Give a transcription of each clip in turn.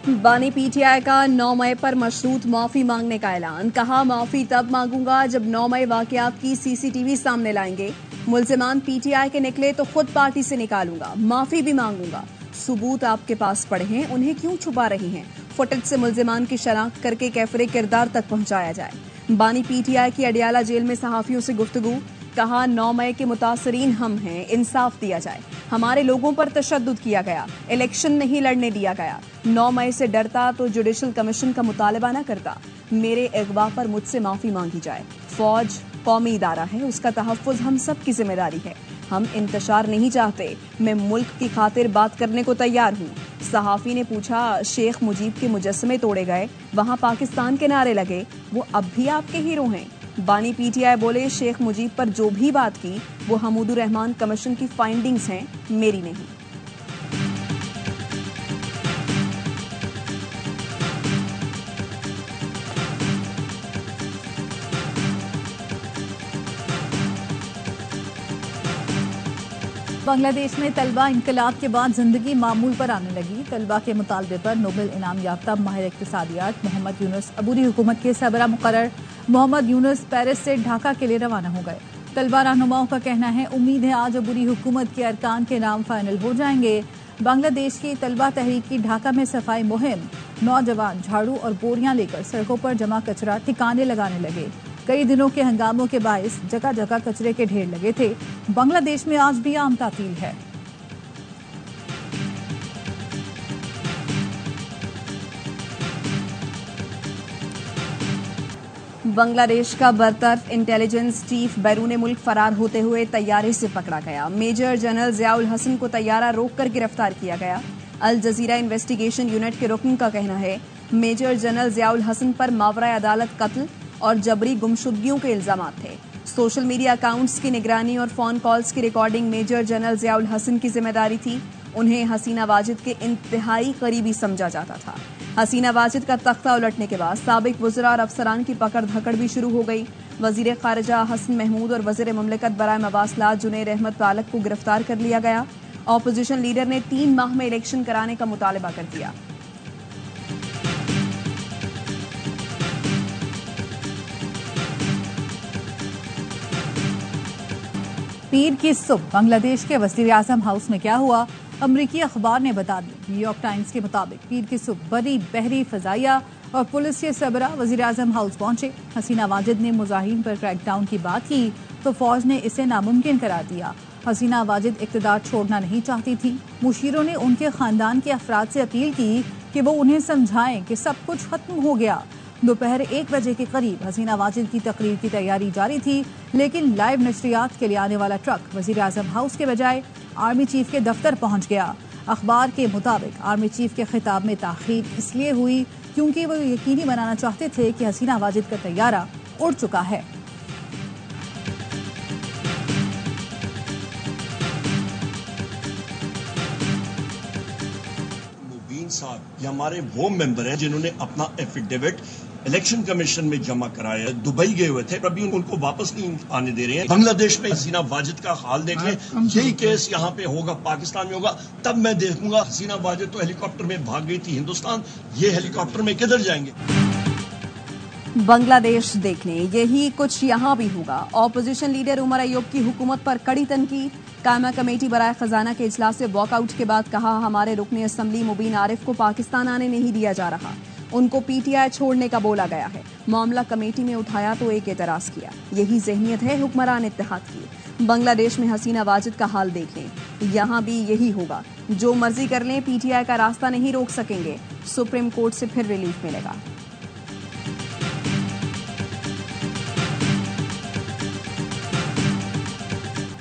बानी पीटीआई का 9 मई पर मशरूत माफी मांगने का ऐलान। कहा, माफी तब मांगूंगा जब 9 मई वाकयात की सीसीटीवी सामने लाएंगे। मुल्जिमान पीटीआई के निकले तो खुद पार्टी से निकालूंगा, माफी भी मांगूंगा। सबूत आपके पास पड़े हैं, उन्हें क्यों छुपा रही हैं? फुटेज से मुल्जिमान की शनाख्त करके कैफरे किरदार तक पहुंचाया जाए। बानी पीटीआई की अडियाला जेल में सहाफियों से गुफ्तगू। कहा, 9 मई के मुतासरीन हम हैं, इंसाफ दिया जाए। हमारे लोगों पर तशद्दुद किया गया, इलेक्शन नहीं लड़ने दिया गया। 9 मई से डरता तो जुडिशल कमीशन का मुतालबा न करता। मेरे अगवा पर मुझसे माफी मांगी जाए। फौज कौमी इदारा है, उसका तहफ्फुज हम सब की जिम्मेदारी है। हम इंतशार नहीं चाहते। मैं मुल्क की खातिर बात करने को तैयार हूँ। सहाफी ने पूछा, शेख मुजीब के मुजस्समे तोड़े गए, वहां पाकिस्तान के नारे लगे, वो अब भी आपके हीरो हैं? बानी पीटीआई बोले, शेख मुजीब पर जो भी बात की वो हमूदुर रहमान कमीशन की फाइंडिंग्स हैं, मेरी नहीं। बांग्लादेश में तलबा इंकलाब के बाद जिंदगी मामूल पर आने लगी। तलबा के मुतालबे पर नोबेल इनाम याफ्ता माहिर इक्तिसादियात मोहम्मद यूनुस अबूरी हुकूमत के सरबराह मुकर्रर मोहम्मद यूनुस पेरिस से ढाका के लिए रवाना हो गए। तलबा रहनुमाओं का कहना है, उम्मीद है आज अबूरी हुकूमत के अरकान के नाम फाइनल हो जाएंगे। बांग्लादेश की तलबा तहरीक की ढाका में सफाई मुहिम। नौजवान झाड़ू और बोरियां लेकर सड़कों पर जमा कचरा ठिकाने लगाने लगे। कई दिनों के हंगामों के बायस जगह जगह कचरे के ढेर लगे थे। बांग्लादेश में आज भी आम तातील है। बांग्लादेश का बरतरफ इंटेलिजेंस चीफ बैरून मुल्क फरार होते हुए तैयारे से पकड़ा गया। मेजर जनरल जियाउल हसन को तैयारा रोककर गिरफ्तार किया गया। अल जजीरा इन्वेस्टिगेशन यूनिट के रुकन का कहना है, मेजर जनरल जियाउल हसन पर मावरा अदालत कत्ल और जबरी गुमशुदगियों के इल्जामात थे। सोशल मीडिया अकाउंट्स की निगरानी और फोन कॉल्स की recording major general Ziaul Hasan की जिम्मेदारी थी। उन्हें हसीना वाजिद के इंतहाई करीबी समझा जाता था। हसीना वाजिद का तख्ता उलटने के बाद साबिक वज़रा और अफसरान की पकड़ धकड़ भी शुरू हो गई। वजीर खारजा हसन महमूद और वजीर ममलिकत बराए मवासलात जुनैर अहमद तालक को गिरफ्तार कर लिया गया। ऑपोजिशन लीडर ने 3 माह में इलेक्शन कराने का मुतालबा कर दिया। पीर की सुबह बांग्लादेश के वज़ीर आज़म हाउस में क्या हुआ, अमरीकी अखबार ने बता दिया। न्यूयॉर्क टाइम्स के मुताबिक पीर की सुबह बड़ी बहरी फजाइया और पुलिस के सरबराह वज़ीर आज़म हाउस पहुंचे। हसीना वाजिद ने मुजाहिरीन पर क्रैकडाउन की बात की तो फौज ने इसे नामुमकिन करार दिया। हसीना वाजिद इक़्तिदार छोड़ना नहीं चाहती थी। मुशीरों ने उनके खानदान के अफराद से अपील की कि वो उन्हें समझाएं कि सब कुछ खत्म हो गया। दोपहर 1 बजे के करीब हसीना वाजिद की तकरीर की तैयारी जारी थी, लेकिन लाइव नशरियात के लिए आने वाला ट्रक वज़ीर आज़म हाउस के बजाय आर्मी चीफ के दफ्तर पहुंच गया। अखबार के मुताबिक आर्मी चीफ के खिताब में ताख़ीर इसलिए हुई क्योंकि वो यकीनी बनाना चाहते थे कि हसीना वाजिद का तैयारा उड़ चुका है। साहब, ये हमारे वो मेंबर हैं जिन्होंने अपना एफिडेविट इलेक्शन कमीशन में जमा कराया। दुबई गए हुए थे, अभी उनको वापस नहीं आने दे रहे हैं। बांग्लादेश में हसीना वाजिद का हाल देख लें, यही केस यहाँ पे होगा, पाकिस्तान में होगा, तब मैं देखूंगा। हसीना वाजिद तो हेलीकॉप्टर में भाग गई थी हिंदुस्तान, ये हेलीकॉप्टर में किधर जाएंगे? बांग्लादेश देख लें, यही कुछ यहाँ भी होगा। ऑपोजिशन लीडर उमर अयूब की हुकूमत पर कड़ी तनकीद। कायमा कमेटी बराए खजाना के इजलास से वॉकआउट के बाद कहा, हमारे रुकने असम्बली मुबीन आरिफ को पाकिस्तान आने नहीं दिया जा रहा, उनको पीटीआई छोड़ने का बोला गया है। मामला कमेटी में उठाया तो एक एतराज किया। यही जहनीत है हुक्मरान इत्तेहाद की। बांग्लादेश में हसीना वाजिद का हाल देख लें, यहाँ भी यही होगा। जो मर्जी कर लें, पीटीआई का रास्ता नहीं रोक सकेंगे। सुप्रीम कोर्ट से फिर रिलीफ मिलेगा।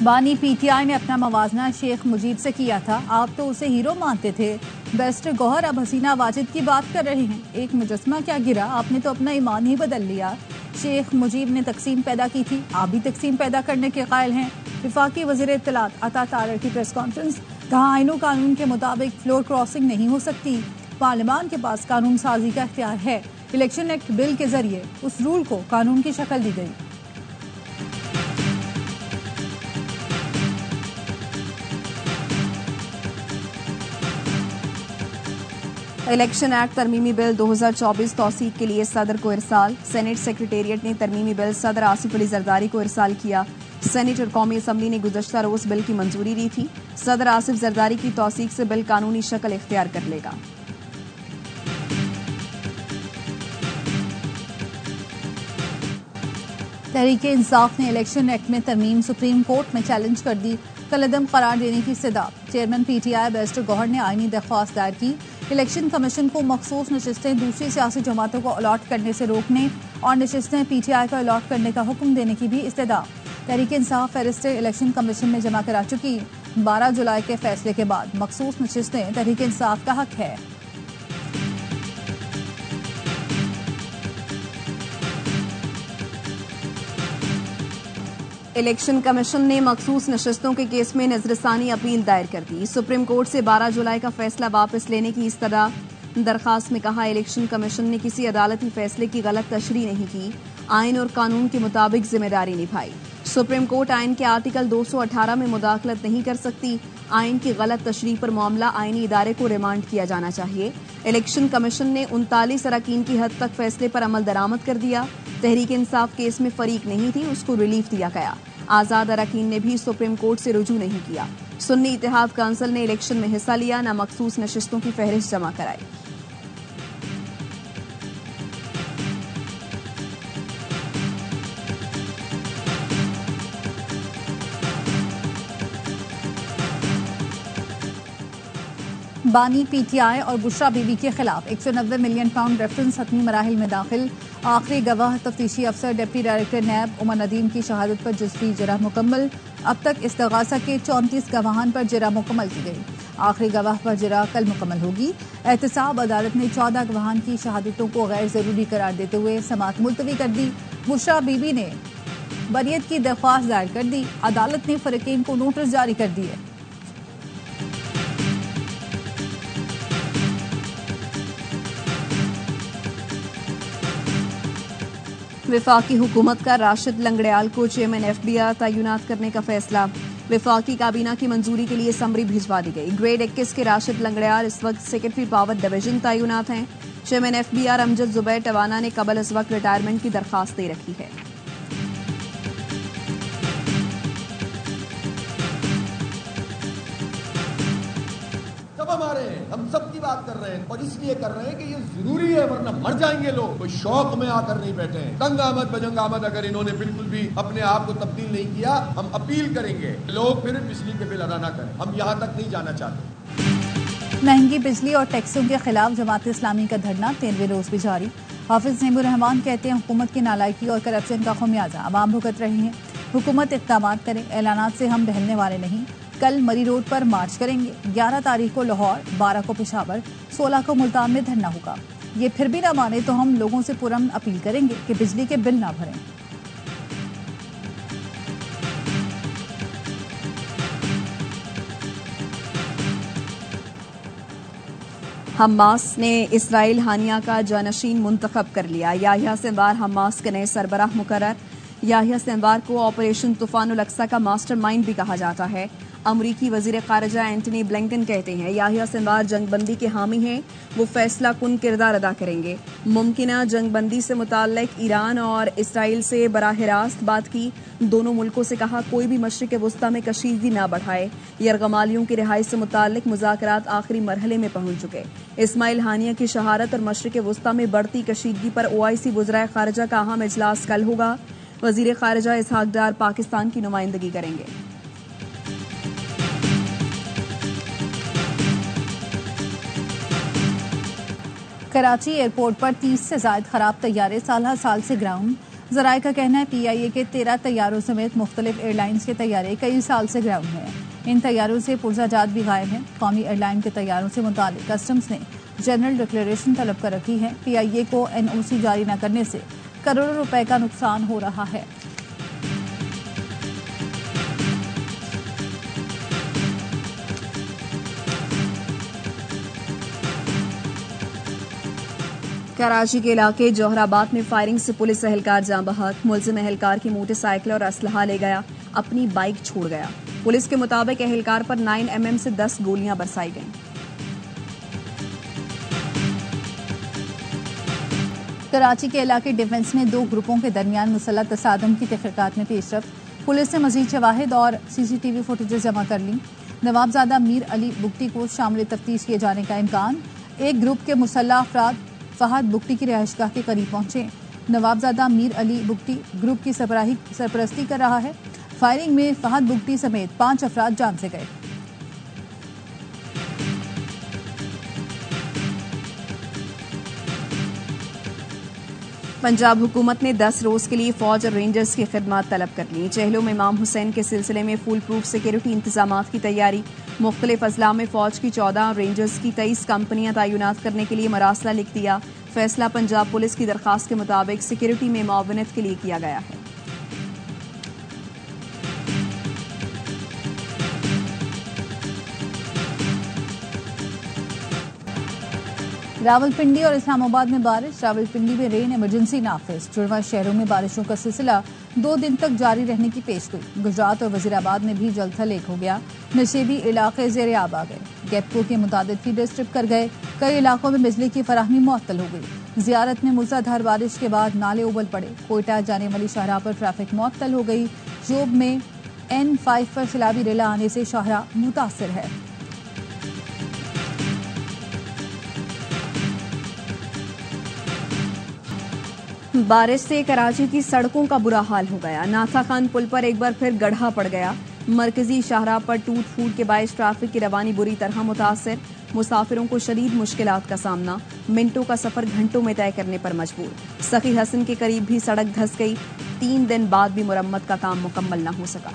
बानी पीटीआई ने अपना मवाजना शेख मुजीब से किया था। आप तो उसे हीरो मानते थे। बैरिस्टर गौहर अब हसीना वाजिद की बात कर रहे हैं। एक मुजस्समा क्या गिरा, आपने तो अपना ईमान ही बदल लिया। शेख मुजीब ने तकसीम पैदा की थी, आप भी तकसीम पैदा करने के कायल हैं। वफाकी वज़ीर इत्तलात अता तारर की प्रेस कॉन्फ्रेंस। कहा, आईनो कानून के मुताबिक फ्लोर क्रॉसिंग नहीं हो सकती। पार्लियामान के पास कानून साजी का इख्तियार है। इलेक्शन एक्ट बिल के जरिए उस रूल को कानून की शक्ल दी गई। इलेक्शन एक्ट तरमीमी बिल 2024 तौसीक के लिए सदर को इरसाल। सेनेट सेक्रेटेरिएट ने तरमीमी बिल सदर आसिफ अली जरदारी को इरसाल किया। सेनेट और कौमी असम्बली ने गुज़श्ता रोज बिल की मंजूरी दी थी। सदर आसिफ जरदारी की तौसीक से बिल कानूनी शक्ल इख्तियार कर लेगा। तहरीक इंसाफ ने इलेक्शन एक्ट में तरमीम सुप्रीम कोर्ट में चैलेंज कर दी। कलअदम करार देने की इस्तदा। चेयरमैन PTI बैरिस्टर गौहर ने आईनी दरख्वास्त दायर की। इलेक्शन कमीशन को मखसूस नशिस्तें दूसरी सियासी जमातों को अलॉट करने से रोकने और नशिस्तें PTI को अलॉट करने का हुक्म देने की भी इस्तदा। तहरीक इंसाफ फहरिस्त इलेक्शन कमीशन में जमा करा चुकी। 12 जुलाई के फैसले के बाद मखसूस नशिस्तें तहरीक इंसाफ का हक है। इलेक्शन कमीशन ने मखसूस नशिस्तों के केस में नजरसानी अपील दायर कर दी। सुप्रीम कोर्ट से 12 जुलाई का फैसला वापस लेने की इस्तदा। दरखास्त में कहा, इलेक्शन कमीशन ने किसी अदालती फैसले की गलत तशरीह नहीं की, आइन और कानून के मुताबिक जिम्मेदारी निभाई। सुप्रीम कोर्ट आइन के आर्टिकल 218 में मुदाखलत नहीं कर सकती। आइन की गलत तशरीह पर मामला आइनी इदारे को रिमांड किया जाना चाहिए। इलेक्शन कमीशन ने 39 अरकान की हद तक फैसले पर अमल दरामद कर दिया। तहरीक इंसाफ केस में फरीक नहीं थी, उसको रिलीफ दिया गया। आजाद अरकान ने भी सुप्रीम कोर्ट से रुजू नहीं किया। सुन्नी इत्तेहाद काउंसिल ने इलेक्शन में हिस्सा लिया, न मखसूस नशिस्तों की फहरिस्त जमा कराई। बानी PTI और बुशरा बीबी के खिलाफ 190 मिलियन पाउंड रेफरेंस हतमी मराहिल में दाखिल। आखिरी गवाह तफ्तीशी अफसर deputy director NAB Umar Nadeem की शहादत पर जज़वी जरा मुकम्मल। अब तक इस्तगासा के 34 गवाहान पर जरा मुकम्मल की गई। आखिरी गवाह पर जरा कल मुकम्मल होगी। एहतसाब अदालत ने 14 गवाहान की शहादतों को गैर जरूरी करार देते हुए समाअत मुलतवी कर दी। बुशरा बीबी ने बरियत की दरख्वास्त दायर कर दी। अदालत ने फरीकीन को नोटिस जारी कर दिए। विफाकी हुकूमत का राशिद लंगड़ियाल को चेयरमैन FBI तैनात करने का फैसला। विफाकी काबीना की मंजूरी के लिए समरी भिजवा दी गई। ग्रेड 21 के राशिद लंगड़ियाल इस वक्त सेक्रेटरी पावर डिवीजन तैनात हैं। चेयरमैन FBI अमजद जुबैर टवाना ने कबल इस वक्त रिटायरमेंट की दरखास्त दे रखी है। हम सब की बात कर रहे हैं और इसलिए कर रहे हैं कि ये जरूरी है, वरना मर जाएंगे लोग। कोई शौक में आकर नहीं बैठे हैं। तंग आमद बजंग आमद अगर इन्होंने बिल्कुल भी अपने आप को तब्दील नहीं किया, हम अपील करेंगे लोग फिर बिजली के बिल अदा ना करें। हम यहाँ तक नहीं जाना चाहते। महंगी बिजली और टैक्सों के खिलाफ जमात इस्लामी का धरना 13वें रोज भी जारी। हाफिज नेबुर रहमान कहते हैं, हुकूमत की नालायकी और करप्शन का खमियाजा अवाम भुगत रही है। हुकूमत इक़दाम करे, ऐलानात से हम बहलने वाले नहीं। कल मरी रोड पर मार्च करेंगे। 11 तारीख को लाहौर, 12 को पेशावर, 16 को मुल्तान में धरना होगा। ये फिर भी ना माने तो हम लोगों से पुरअमन अपील करेंगे कि बिजली के बिल ना भरें। हमास ने इसराइल हानिया का जानशीन मुंतखब कर लिया। याह्या सिंवार हमास के नए सरबराह मुकर्रर। याह्या सिंवार को ऑपरेशन तूफानुल अक्सा का मास्टरमाइंड भी कहा जाता है। अमरीकी वजीर खारजा एंटनी ब्लिंकन कहते हैं, याह्या सिंवार जंगबंदी के हामी हैं। वो फैसला कुन किरदार अदा करेंगे। मुमकिना जंगबंदी से मुताल्लिक ईरान और इसराइल से बराह रास्त बात की। दोनों मुल्कों से कहा, कोई भी मशरिक वस्ता में कशीदगी ना बढ़ाए। यरगमालियों की रिहाई से मुताल्लिक मुज़ाकरात आखिरी मरहले में पहुंच चुके। इस्माइल हानिया की शहारत और मशरिक वस्ता में बढ़ती कशीदगी पर OIC वज़राए खारजा का अहम इजलास कल होगा। वजीर खारजा इसहाक डार पाकिस्तान की नुमाइंदगी करेंगे। कराची एयरपोर्ट पर 30 से ज्यादा खराब तैयारे साल से ग्राउंड। जराये का कहना है PIA के 13 तैयारों समेत मुख्तलिफ एयरलाइंस के तैयारे कई साल से ग्राउंड हैं। इन तैयारों से पुर्जाजात भी गायब हैं। कौमी एयरलाइन के तैयारों से मुतालिक कस्टम्स ने जनरल डिक्लेरेशन तलब कर रखी है। PIA को NOC जारी न करने से करोड़ों रुपए का नुकसान हो रहा है। कराची के इलाके जोहराबाद में फायरिंग से पुलिस एहलकार जाँ बहक। मुलजिम एहलकार की मोटरसाइकिल और असलहा ले गया, अपनी बाइक छोड़ गया। पुलिस के मुताबिक एहलकार पर 9mm से 10 गोलियां बरसाई गईं। कराची के इलाके डिफेंस में 2 ग्रुपों के दरमियान मुसल्लह तसादम की तहकीकात में पेशरफ्त। पुलिस ने मजीद शवाहिद और CCTV फुटेजेस जमा कर ली। नवाबजादा मीर अली बुगटी को शामिल तफ्तीश किए जाने का इम्कान। एक ग्रुप के मुसल्लह अफराद फहद बुगटी की रिहाइशगाह के करीब पहुंचे। नवाबजादा मीर अली बुगटी ग्रुप की सरपरस्ती कर रहा है। फायरिंग में फहद बुगटी समेत 5 अफराद जान से गए। पंजाब हुकूमत ने 10 रोज के लिए फौज और रेंजर्स की खिदमत तलब कर ली। चेहलों में इमाम हुसैन के सिलसिले में फुल प्रूफ सिक्योरिटी इंतजामात की तैयारी। मुख्तलिफ अजला में फौज की 14 और रेंजर्स की 23 कंपनियां तैनात करने के लिए मरासला लिख दिया। फैसला पंजाब पुलिस की दरखास्त के मुताबिक सिक्योरिटी में मुआवनत के लिए किया गया है। रावलपिंडी और इस्लामाबाद में बारिश। रावलपिंडी में रेन इमरजेंसी नाफिज। जुड़वा शहरों में बारिशों का सिलसिला 2 दिन तक जारी रहने की पेशगोई। गुजरात और वजीराबाद में भी जलथल एक हो गया। नशेबी इलाके ज़ेरे आब आ गए। गैपको के मुताबिक फीडर स्ट्रिप कर गए। कई इलाकों में बिजली की फराहमी मुअत्तल हो गई। जियारत में मूसलाधार बारिश के बाद नाले उबल पड़े। कोयटा जाने वाली शाहराह पर ट्रैफिक मुअत्तल हो गई। जोब में N5 पर सैलाबी रेला आने से शाहराह मुतासिर है। बारिश से कराची की सड़कों का बुरा हाल हो गया। नाथा खान पुल पर एक बार फिर गड्ढा पड़ गया। मरकजी शाहराह पर टूट फूट के बायस ट्रैफिक की रवानी बुरी तरह मुतासिर। मुसाफिरों को शदीद मुश्किलात का सामना। मिनटों का सफर घंटों में तय करने पर मजबूर। सखी हसन के करीब भी सड़क धंस गई। 3 दिन बाद भी मुरम्मत का काम मुकम्मल न हो सका।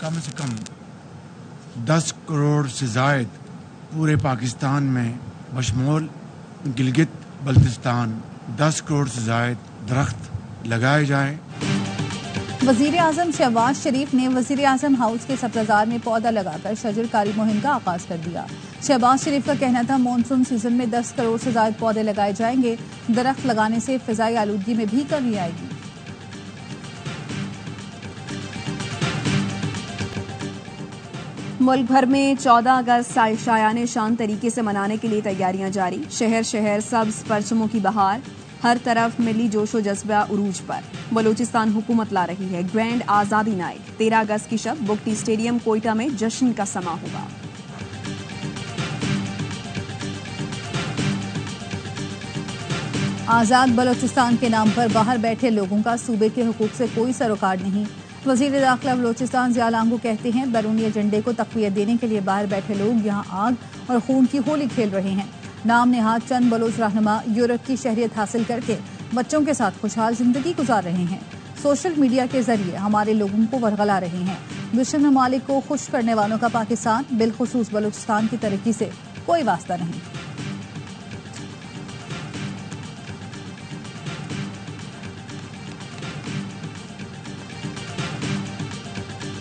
कम से कम 10 करोड़ से जायद पूरे पाकिस्तान में बशमूल गिलगित बल्तिस्तान 10 करोड़ से जायद दरख्त लगाए जाएं। वजीर आजम शहबाज शरीफ ने वजीर आजम हाउस के सब्ज़ार में पौधा लगाकर शजरकारी मुहिम का आगाज कर दिया। शहबाज शरीफ का कहना था मानसून सीजन में 10 करोड़ से ज्यादा पौधे लगाए जाएंगे। दरख्त लगाने से फिजाई आलूदगी में भी कमी आएगी। मुल्क भर में 14 अगस्त शायाने शान तरीके से मनाने के लिए तैयारियां जारी। शहर शहर सब्ज परचमों की बहार। हर तरफ मिली जोशो जज्बा उरूज पर। बलूचिस्तान हुकूमत ला रही है ग्रैंड आज़ादी नाइट। 13 अगस्त की शब बुगटी स्टेडियम कोयटा में जश्न का समा होगा। आज़ाद बलूचिस्तान के नाम पर बाहर बैठे लोगों का सूबे के हुकूक से कोई सरोकार नहीं। वज़ीर दाखिला बलूचिस्तान ज़िया लांगू कहते हैं बैरूनी एजेंडे को तक़वियत देने के लिए बाहर बैठे लोग यहाँ आग और खून की होली खेल रहे हैं। नाम नेहाद चंद बलोच रहनुमा यूरोप की शहरियत हासिल करके बच्चों के साथ खुशहाल जिंदगी गुजार रहे हैं। सोशल मीडिया के जरिए हमारे लोगों को वरगला रहे हैं। दुश्मन ममालिक को खुश करने वालों का पाकिस्तान बिलखुसूस बलूचिस्तान की तरक्की से कोई वास्ता नहीं।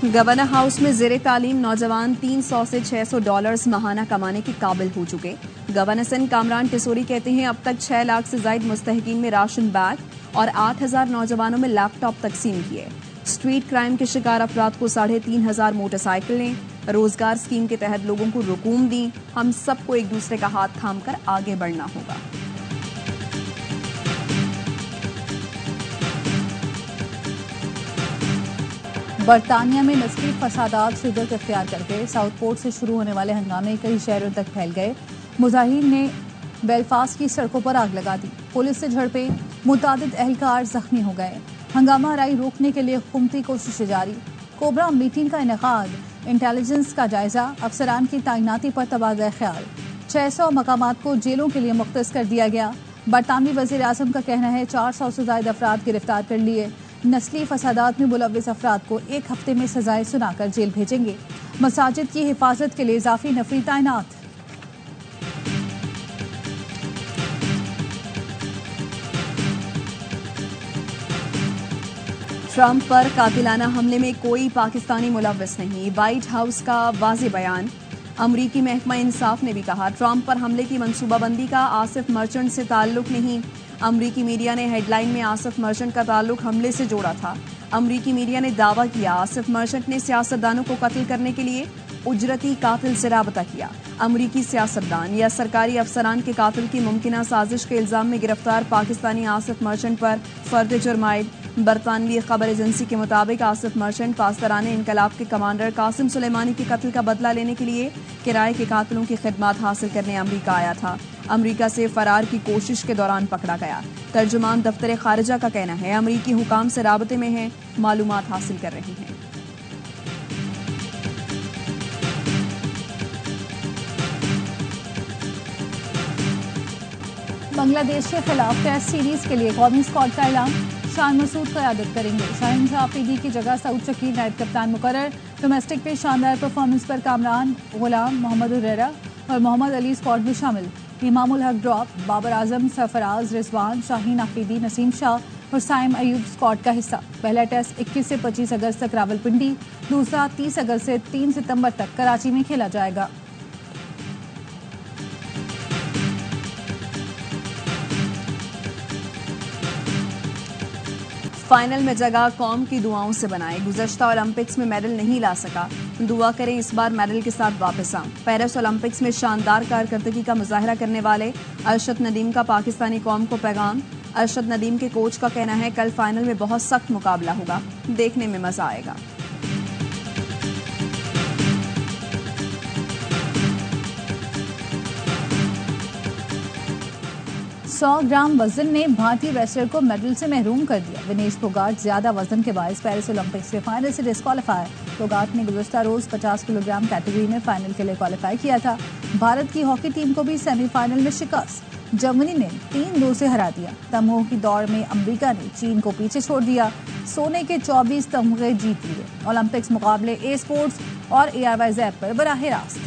गवर्नर हाउस में ज़ेरे तालीम नौजवान 300 से $600 माहाना कमाने के काबिल हो चुके। गवर्नर सिंध कामरान टिसोरी कहते हैं अब तक 6 लाख से ज्यादा मुस्तहिकीन में राशन बैग और 8,000 नौजवानों में लैपटॉप तकसीम किए। स्ट्रीट क्राइम के शिकार अफराद को 3,500 मोटरसाइकिलें। रोजगार स्कीम के तहत लोगों को रुकूम दी। हम सबको एक दूसरे का हाथ थाम कर आगे बढ़ना होगा। बरतानिया में नस्ली फसादात शिद्दत इख्तियार करके साउथपोर्ट से शुरू होने वाले हंगामे कई शहरों तक फैल गए। मुजाहिरीन ने बेलफास्ट की सड़कों पर आग लगा दी। पुलिस से झड़पें, मुतादिद अहलकार जख्मी हो गए। हंगामा आराई रोकने के लिए हुकूमती कोशिशें जारी। कोबरा मीटिंग का इनेकाद, इंटेलिजेंस का जायजा, अफसरान की तैनाती पर तबादला ख्याल। 600 मकामात को जेलों के लिए मुख्तस कर दिया गया। बरतानवी वज़ीर आज़म का कहना है 400 से ज्यादा अफराद गिरफ्तार कर लिए। नस्ली फसादात में मुलव्विस अफराद को 1 हफ्ते में सजाएं सुनाकर जेल भेजेंगे। मसाजिद की हिफाजत के लिए इजाफी नफरी तैनात। ट्रंप पर कातिलाना हमले में कोई पाकिस्तानी मुलव्विस नहीं। व्हाइट हाउस का वाज़ेह बयान। अमरीकी महकमा इंसाफ ने भी कहा ट्रंप पर हमले की मंसूबाबंदी का आसिफ मर्चेंट से ताल्लुक नहीं। अमरीकी मीडिया ने हेडलाइन में आसिफ मर्चेंट का ताल्लुक हमले से जोड़ा था। अमरीकी मीडिया ने दावा किया आसिफ मर्चेंट ने सियासतदानों को कत्ल करने के लिए उजरती कातिल से राबता किया। अमरीकी सियासतदान या सरकारी अफसरान के कातिल की मुमकिना साजिश के इल्जाम में गिरफ्तार पाकिस्तानी आसिफ मर्चेंट पर फर्द जुर्म आयद। बरतानवी खबर एजेंसी के मुताबिक आसिफ मर्चेंट पासदाराने इनकलाब के कमांडर कासिम सुलेमानी के कत्ल का बदला लेने के लिए किराए के कातिलों की खिदमत हासिल करने अमरीका आया था। अमरीका से फरार की कोशिश के दौरान पकड़ा गया। तर्जुमान दफ्तर खारिजा का कहना है अमरीकी हुकाम से राबते में हैं, मालूमात हासिल कर रहे हैं। बांग्लादेश के खिलाफ टेस्ट सीरीज के लिए कौमी स्क्वाड का ऐलान। शान मसूद क़यादत करेंगे। शाहीन शाह अफरीदी की जगह सऊद शकील नायब कप्तान मुकर्रर। डोमेस्टिक पे शानदार परफॉर्मेंस पर कामरान, गुलाम, मोहम्मद हुरैरा और मोहम्मद अली स्क्वाड में शामिल। इमामुल हक ड्रॉप, बाबर आजम, सरफराज, रिजवान, शाहीन अफरीदी, नसीम शाह और साइम अयूब स्क्वाड का हिस्सा। पहला टेस्ट 21 से 25 अगस्त तक रावलपिंडी, दूसरा 30 अगस्त से 3 सितंबर तक कराची में खेला जाएगा। फाइनल में जगह कौम की दुआओं से बनाए। गुज़श्ता ओलंपिक्स में मेडल नहीं ला सका, दुआ करें इस बार मेडल के साथ वापस आऊं। पेरिस ओलंपिक्स में शानदार कारकर्दगी का मुजाहरा करने वाले अरशद नदीम का पाकिस्तानी कौम को पैगाम। अरशद नदीम के कोच का कहना है कल फाइनल में बहुत सख्त मुकाबला होगा, देखने में मजा आएगा। 100 ग्राम वजन ने भारतीय रेसलर को मेडल से महरूम कर दिया। विनेश फोगाट ज्यादा वजन के बायस पेरिस ओलंपिक्स के फाइनल से डिस्क्वालीफाई। फोगाट ने गुज़श्ता रोज 50 किलोग्राम कैटेगरी में फाइनल के लिए क्वालिफाई किया था। भारत की हॉकी टीम को भी सेमीफाइनल में शिकस्त। जर्मनी ने 3-2 से हरा दिया। तमगों की दौड़ में अमेरिका ने चीन को पीछे छोड़ दिया। सोने के 24 तमगे जीत लिए। ओलंपिक्स मुकाबले ए स्पोर्ट्स और ARY ऐप पर बराह रास्त।